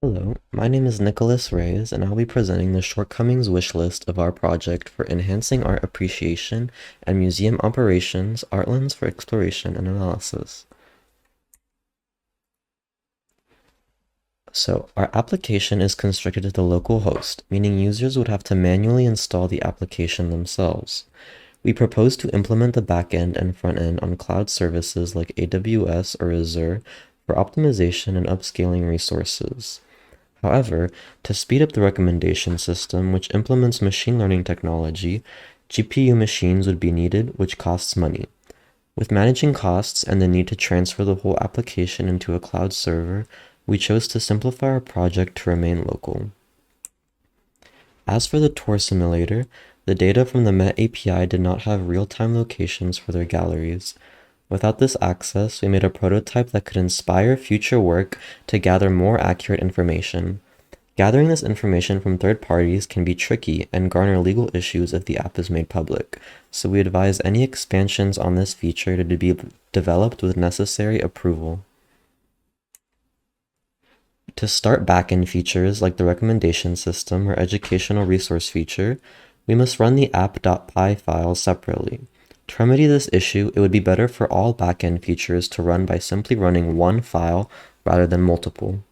Hello, my name is Nicholas Reyes, and I'll be presenting the shortcomings wish list of our project for enhancing art appreciation and museum operations, ArtLens for exploration and analysis. So, our application is constricted to the local host, meaning users would have to manually install the application themselves. We propose to implement the backend and front end on cloud services like AWS or Azure for optimization and upscaling resources. However, to speed up the recommendation system, which implements machine learning technology, GPU machines would be needed, which costs money. With managing costs and the need to transfer the whole application into a cloud server, we chose to simplify our project to remain local. As for the tour simulator, the data from the Met API did not have real-time locations for their galleries. Without this access, we made a prototype that could inspire future work to gather more accurate information. Gathering this information from third parties can be tricky and garner legal issues if the app is made public, so we advise any expansions on this feature to be developed with necessary approval. To start backend features like the recommendation system or educational resource feature, we must run the app.py file separately. To remedy this issue, it would be better for all backend features to run by simply running one file rather than multiple.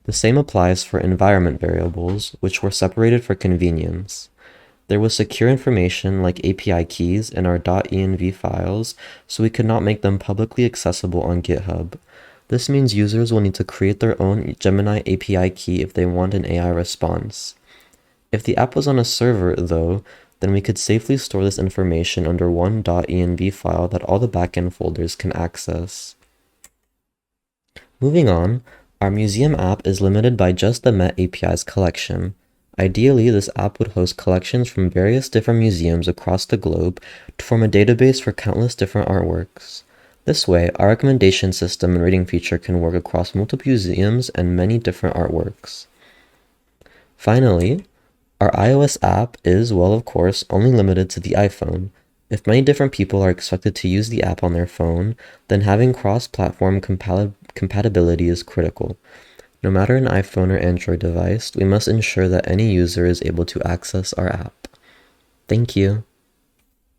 The same applies for environment variables, which were separated for convenience. There was secure information like API keys in our .env files, so we could not make them publicly accessible on GitHub. This means users will need to create their own Gemini API key if they want an AI response. If the app was on a server, though, then we could safely store this information under one .env file that all the backend folders can access. Moving on, our museum app is limited by just the Met API's collection. Ideally, this app would host collections from various different museums across the globe to form a database for countless different artworks. This way, our recommendation system and rating feature can work across multiple museums and many different artworks. Finally, our iOS app is, well, of course, only limited to the iPhone. If many different people are expected to use the app on their phone, then having cross-platform compatibility is critical. No matter an iPhone or Android device, we must ensure that any user is able to access our app. Thank you.